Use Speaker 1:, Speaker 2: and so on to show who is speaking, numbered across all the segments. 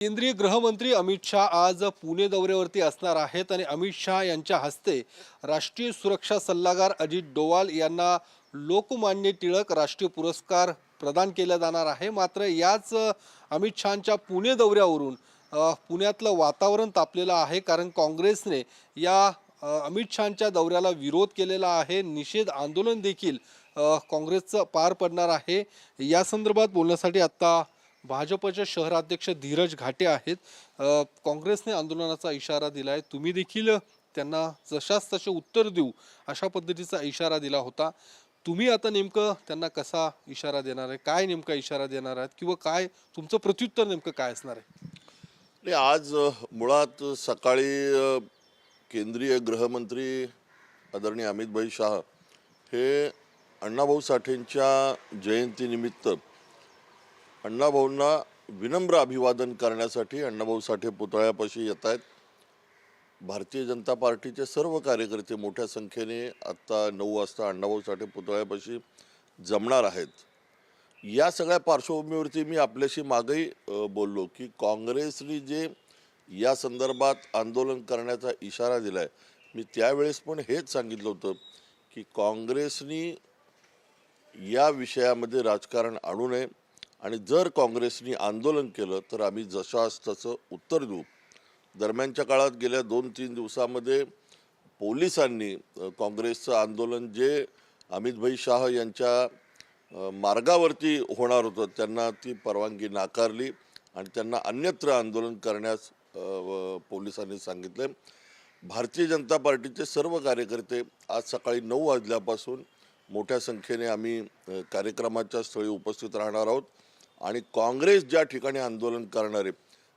Speaker 1: केंद्रीय गृहमंत्री अमित शाह आज पुणे दौऱ्यावरती असणार आहेत आणि अमित शाह यांच्या हस्ते राष्ट्रीय सुरक्षा सल्लागार अजित डोवाल यांना लोकमान्य टिळक राष्ट्रीय पुरस्कार प्रदान केला जाणार आहे। मात्र याच अमित शहांच्या पुणे दौऱ्यावरून पुण्यातलं वातावरण तापलेलं आहे, कारण काँग्रेसने या अमित शहांच्या दौऱ्याला विरोध केलेला आहे। निषेध आंदोलन देखील काँग्रेसचं पार पडणार आहे। या संदर्भात बोलण्यासाठी आता भाजपचे शहराध्यक्ष धीरज घाटे आहेत। काँग्रेसने आंदोलनाचा इशारा दिलाय, तुम्ही देखील त्यांना जशास तसे उत्तर देऊ अशा पद्धतीचा इशारा दिला होता। तुम्ही आता नेमकं त्यांना कसा इशारा देणार आहे, काय नेमका इशारा देणार आहात किंवा काय तुमचं प्रत्युत्तर नेमकं काय असणार आहे?
Speaker 2: आज मुळात सकाळी केंद्रीय गृहमंत्री आदरणीय अमित भाई शाह हे अण्णाभाऊ साठेंच्या जयंतीनिमित्त अण्णाभाऊंना विनम्र अभिवादन करण्यासाठी अण्णाभाऊ साठे पुतळ्यापाशी येत आहेत। भारतीय जनता पार्टीचे सर्व कार्यकर्ते मोठ्या संख्येने आत्ता 9 वाजता अण्णाभाऊ साठे पुतळ्यापाशी जमणार आहेत। या सगळ्या पार्श्वभूमीवरती मी आपल्याशी मागेही बोललो की काँग्रेसने जे या संदर्भात आंदोलन करण्याचा इशारा दिलाय, मी त्यावेळेस पण हेच सांगितलं होतं की काँग्रेसने या विषयामध्ये राजकारण आणू नये आणि जर काँग्रेसने आंदोलन केलं तर आम्ही जशास तसं उत्तर देऊ। दरम्यानच्या काळात गेल्या 2-3 दिवसामध्ये पोलिसांनी काँग्रेसचं आंदोलन जे अमितभाई शाह यांच्या मार्गावरती होणार होतं त्यांना ती परवानगी नाकारली आणि त्यांना अन्यत्र आंदोलन करण्यास पोलिसांनी सांगितले। भारतीय जनता पार्टीचे सर्व कार्यकर्ते आज सकाळी 9 वाजल्यापासून मोठ्या संख्येने आम्ही कार्यक्रमाच्या स्थळी उपस्थित राहणार आहोत आणि काँग्रेस ज्या ठिकाणी आंदोलन करणार आहे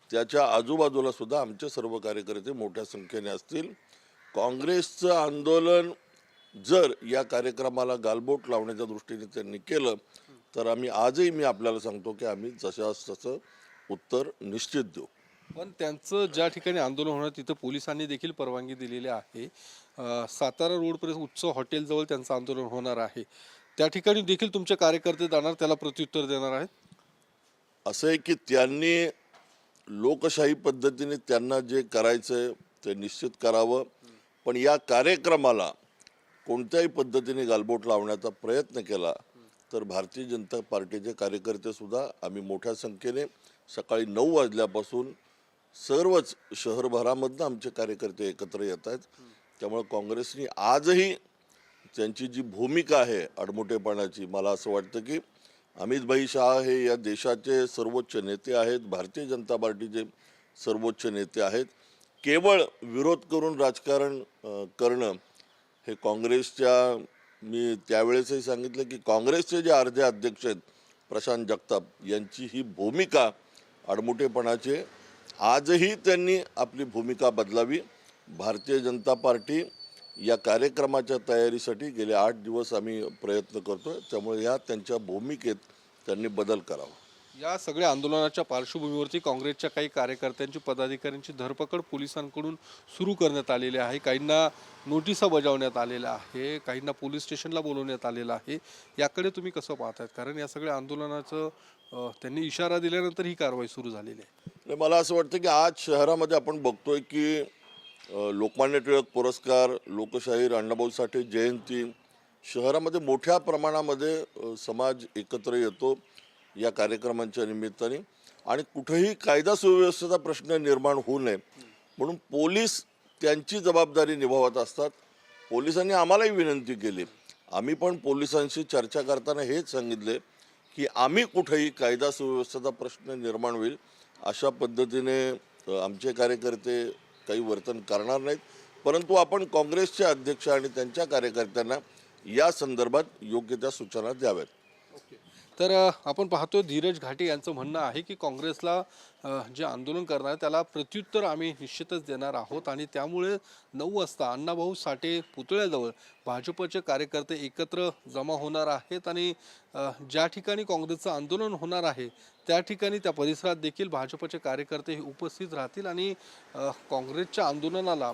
Speaker 2: त्याच्या आजूबाजूला सुद्धा आमचे सर्व कार्यकर्ते मोठ्या संख्येने असतील। काँग्रेसचं आंदोलन जर या कार्यक्रमाला गालबोट लावण्याच्या दृष्टीने त्यांनी केलं तर आजही मी आपल्याला सांगतो की आम्ही जशास तसं उत्तर निश्चित देऊ।
Speaker 1: पण त्यांचं ज्या ठिकाणी आंदोलन होणार तिथं पोलिसांनी देखील परवानगी दिलेली आहे। सातारा रोडपर्यंत उत्सव हॉटेलजवळ त्यांचं आंदोलन होणार आहे, त्या ठिकाणी देखील तुमचे कार्यकर्ते जाणार, त्याला प्रत्युत्तर देणार आहेत?
Speaker 2: असं आहे की त्यांनी लोकशाही पद्धतीने त्यांना जे करायचंय ते निश्चित करावं, पण या कार्यक्रमाला कोणत्याही पद्धतीने गालबोट लावण्याचा प्रयत्न केला तर भारतीय जनता पार्टीचे कार्यकर्ते सुद्धा आम्ही मोठ्या संख्येने सकाळी 9 वाजल्यापासून सर्वच शहरभरामधनं आमचे कार्यकर्ते एकत्र येत आहेत। त्यामुळे काँग्रेसने आजही त्यांची जी भूमिका आहे अडमुटेपणाची, मला असं वाटतं की अमितभाई शाह हे या देशाचे सर्वोच्च नेते आहेत, भारतीय जनता पार्टीचे सर्वोच्च नेते आहेत। केवळ विरोध करून राजकारण करणं हे काँग्रेसच्या, मी त्यावेळेसही सांगितलं की काँग्रेसचे जे अर्धे अध्यक्ष आहेत प्रशांत जगताप यांची ही भूमिका अडमुटेपणाची, आजही त्यांनी आपली भूमिका बदलावी। भारतीय जनता पार्टी या कार्यक्रमाच्या तयारीसाठी गेले 8 दिवस आम्ही प्रयत्न करतोय, त्यामुळे या त्यांच्या भूमिकेत त्यांनी बदल करावा।
Speaker 1: या सगळ्या आंदोलनाच्या पार्श्वभूमीवरती काँग्रेसच्या काही कार्यकर्त्यांची, पदाधिकाऱ्यांची धरपकड पोलिसांकडून सुरू करण्यात आलेली आहे। काहींना नोटिसा बजावण्यात आलेल्या आहे, काहींना पोलीस स्टेशनला बोलवण्यात आलेलं आहे। याकडे तुम्ही कसं पाहताय? कारण या सगळ्या आंदोलनाचं त्यांनी इशारा दिल्यानंतर ही कारवाई सुरू झालेली आहे।
Speaker 2: मला असं वाटतं की आज शहरामध्ये आपण बघतोय की लोकमान्य टिळक पुरस्कार, लोकशाहीर अण्णाभाऊ साठे जयंती, शहरामध्ये मोठ्या प्रमाणामध्ये समाज एकत्र येतो या कार्यक्रमांच्या निमित्ताने आणि कुठेही कायदा सुव्यवस्थेचा प्रश्न निर्माण होऊ नये म्हणून पोलीस त्यांची जबाबदारी निभावत असतात। पोलिसांनी आम्हालाही विनंती केली, आम्ही पण पोलिसांशी चर्चा करताना हेच सांगितले की आम्ही कुठेही कायदा सुव्यवस्थेचा प्रश्न निर्माण होईल अशा पद्धतीने आमचे कार्यकर्ते काही वर्तन करणार नाहीत, परंतु आपण काँग्रेसचे अध्यक्ष आणि त्यांच्या कार्यकर्त्यांना या संदर्भात योग्य त्या सूचना द्याव्यात।
Speaker 1: तर आपण पाहतो धीरज घाटे यांचं म्हणणं आहे की काँग्रेसला जे आंदोलन करणार त्याला प्रत्युत्तर आम्ही निश्चितच देणार आहोत आणि त्यामुळे 9 वाजता अण्णाभाऊ साठे पुतळ्याजवळ भाजपचे कार्यकर्ते एकत्र जमा होणार आहेत आणि ज्या ठिकाणी काँग्रेसचं आंदोलन होणार आहे त्या ठिकाणी त्या परिसरात देखील भाजपचे कार्यकर्ते उपस्थित राहतील आणि काँग्रेसच्या आंदोलनाला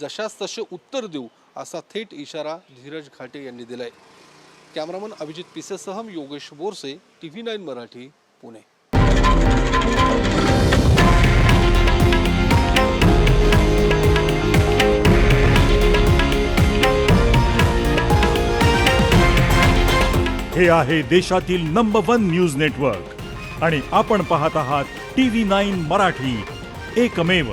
Speaker 1: जशास तसे उत्तर देऊ असा थेट इशारा धीरज घाटे यांनी दिलाय। कॅमेरामन अभिजित पिसेसह योगेश बोरसे, TV9 मराठी, पुणे।
Speaker 3: हे आहे देशातील नंबर 1 न्यूज नेटवर्क आणि आपण पाहत आहात TV9 मराठी, एकमेव.